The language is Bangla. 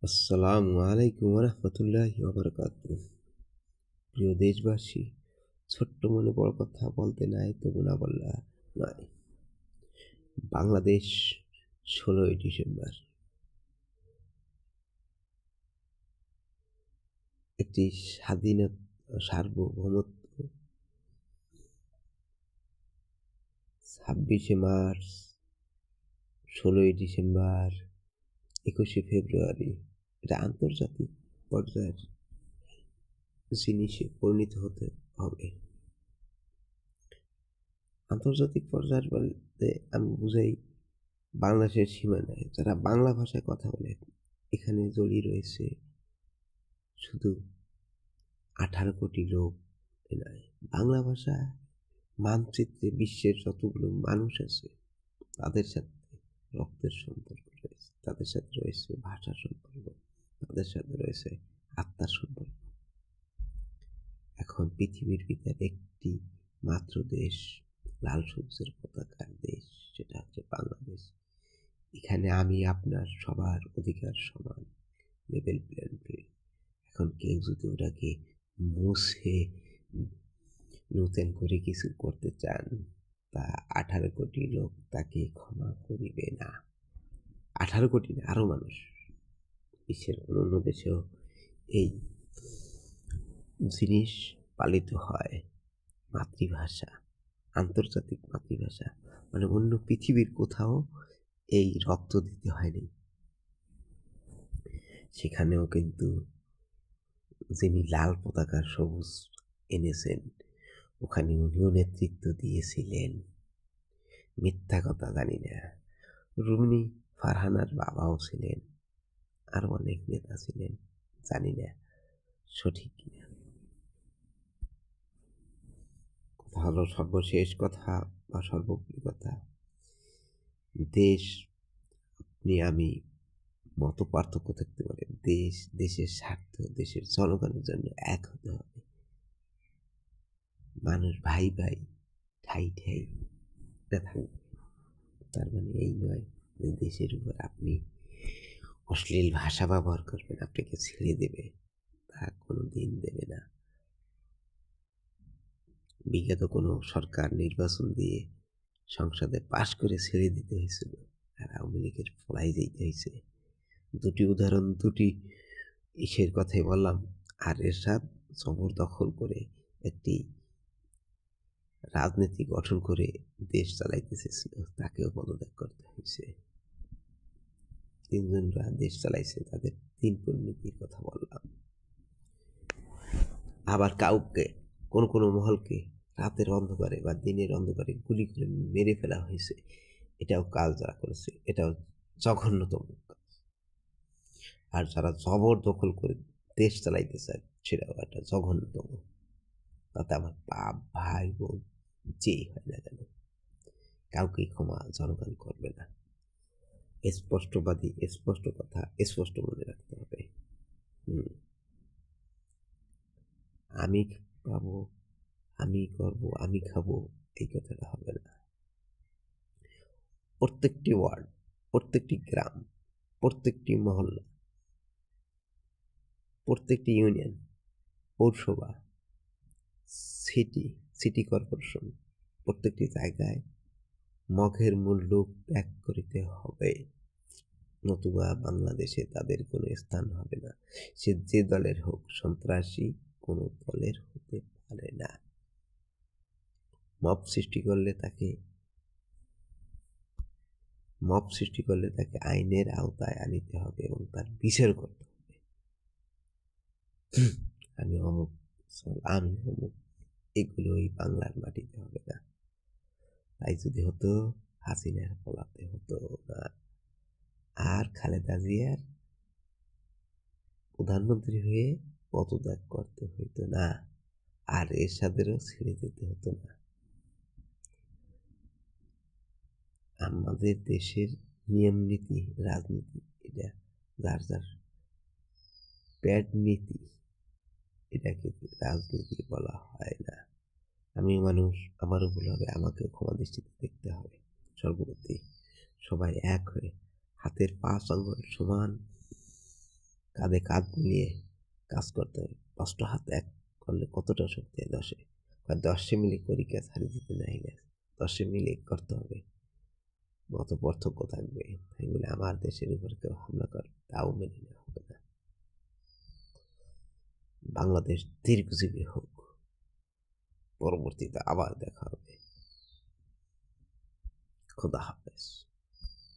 আসসালামু আলাইকুম রহমতুল্লাহি ওয়াবারাকাতুহ। প্রিয় দেশবাসী, ছোট্ট মনে বড় কথা বলতে নাই তবু না বললা নয়। বাংলাদেশ ১৬ই ডিসেম্বর একটি স্বাধীনতা সার্বভৌমত্ব, ২৬শে মার্চ, ১৬ই ডিসেম্বর, ২১শে ফেব্রুয়ারি এটা আন্তর্জাতিক পর্যায়ের জিনিসে পরিণত হতে হবে। আন্তর্জাতিক পর্যায় বলতে আমি বুঝাই বাংলাদেশের সীমানায় যারা বাংলা ভাষায় কথা বলে এখানে জড়িয়ে রয়েছে শুধু ১৮ কোটি লোক নয়। বাংলা ভাষা মানচিত্রে বিশ্বের যতগুলো মানুষ আছে তাদের সাথে রক্তের সম্পর্ক রয়েছে, তাদের সাথে রয়েছে ভাষার সম্পর্ক, তাদের সাথে রয়েছে আত্মার সম্পর্ক। এখন পৃথিবীর ভিতরে একটি মাত্র দেশ, লাল সবুজের পতাকার দেশ, সেটা হচ্ছে বাংলাদেশ। এখানে আমি আপনার সবার অধিকার সমান, লেভেল প্লেইং ফিল্ড। এখন কেউ যদি ওটাকে মুছে নতুন করে কিছু করতে চান, তা ১৮ কোটি লোক তাকে ক্ষমা করিবে না। ১৮ কোটি না, আরো মানুষ। বিশ্বের অন্যান্য দেশেও এই জিনিস পালিত হয়। মাতৃভাষা, আন্তর্জাতিক মাতৃভাষা, মানে অন্য পৃথিবীর কোথাও এই রক্ত দিতে হয়নি। সেখানেও কিন্তু যিনি লাল পতাকার সবুজ এনেছেন ওখানে উনিও নেতৃত্ব দিয়েছিলেন। মিথ্যা কথা জানি না। রুমিনী ফারহানার বাবাও ছিলেন, আরো অনেক নেতা ছিলেন, জানি না সঠিক কিনা। কথা হলো সর্বশেষ কথা বা সর্বোপরি কথা, দেশ নিয়ে আমি মত পার্থক্য থাকতে পারে, দেশ, দেশের স্বার্থ, দেশের জনগণের জন্য এক হতে হবে। মানুষ ভাই ভাই, ঠাই ঠাই এটা থাকবে। তার মানে এই নয় যে দেশের উপর আপনি অশ্লীল ভাষা ব্যবহার করবেন, আপনাকে ছেড়ে দেবে, তা কোনো দিন দেবে না। বিগত কোনো সরকার নির্বাচন দিয়ে সংসদে পাশ করে ছেড়ে দিতে হয়েছিল, আর আওয়ামী লীগের ফলাই যেতে হয়েছে। দুটি উদাহরণ, দুটি ইসের কথাই বললাম। আর এরশাদ জবরদখল করে একটি রাজনীতি গঠন করে দেশ চালাইতে চেয়েছিল, তাকেও পদত্যাগ করতে হয়েছে। তিনজনরা দেশ চালাইছে, তাদের তিন পরিণতির কথা বললাম। আবার কাউকে কোনো কোনো মহলকে রাতের অন্ধকারে বা দিনের অন্ধকারে গুলি করে মেরে ফেলা হয়েছে, এটাও কাজ যারা করেছে এটাও জঘন্যতম কাজ। আর যারা জবরদখল করে দেশ চালাইতে চায় সেটাও একটা জঘন্যতম। তাতে আমার বাপ ভাই বোন যেই হয় না কেন, কাউকেই ক্ষমা জনগণ করবে না। স্পষ্টবাদী, স্পষ্ট কথা স্পষ্ট মনে রাখতে হবে। আমি পাবো, আমি করব, আমি খাবো, এই কথাটা হবে না। প্রত্যেকটি ওয়ার্ড, প্রত্যেকটি গ্রাম, প্রত্যেকটি মহল্লা, প্রত্যেকটি ইউনিয়ন, পৌরসভা, সিটি, সিটি কর্পোরেশন, প্রত্যেকটি জায়গায় মগের মূল্য ত্যাগ করিতে হবে, নতুবা বাংলাদেশে তাদের কোনো স্থান হবে না। সে যে দলের হোক, সন্ত্রাসী কোনো দলের হতে পারে না। মব সৃষ্টি করলে তাকে আইনের আওতায় আনিতে হবে এবং তার বিচার করতে হবে। আমি অমুক, আমি অমুক, এগুলো ওই বাংলার মাটিতে হবে না। তাই যদি হতো হাসিনার পলাতে হতো না, আর খালেদা জিয়ার প্রধানমন্ত্রী হয়ে পদত্যাগ করতে হইতো না, আর এরশাদেরও ছেড়ে যেতে হতো না। আমাদের দেশের নিয়ম নীতি, রাজনীতি, এটা যার যার ব্যাড নীতি, এটাকে রাজনীতি বলা হয় না। আমি মানুষ, আমারও ভুল হবে, আমাকেও ক্ষমা দৃষ্টিতে দেখতে হবে। সর্বপ্রতি সবাই এক হয়ে হাতের ৫ আঙ্গুল সমান কাঁধে কাঁধ মিলিয়ে কাজ করতে হবে। ৫টা হাত এক করলে কতটা শক্তি হয় ১০-এ? কয় ১০ মিলে করি কাজ হারি জিতে নাহিলে। ১০ মিলে করতে হবে। মত পার্থক্য থাকবে। তাই বলে আমার দেশের উপর কেউ হামলা করে তাও মেনে নেওয়া হবে না। বাংলাদেশ দীর্ঘজীবী হোক। পরবর্তীতে আবার দেখা হবে। খোদা হাফেজ।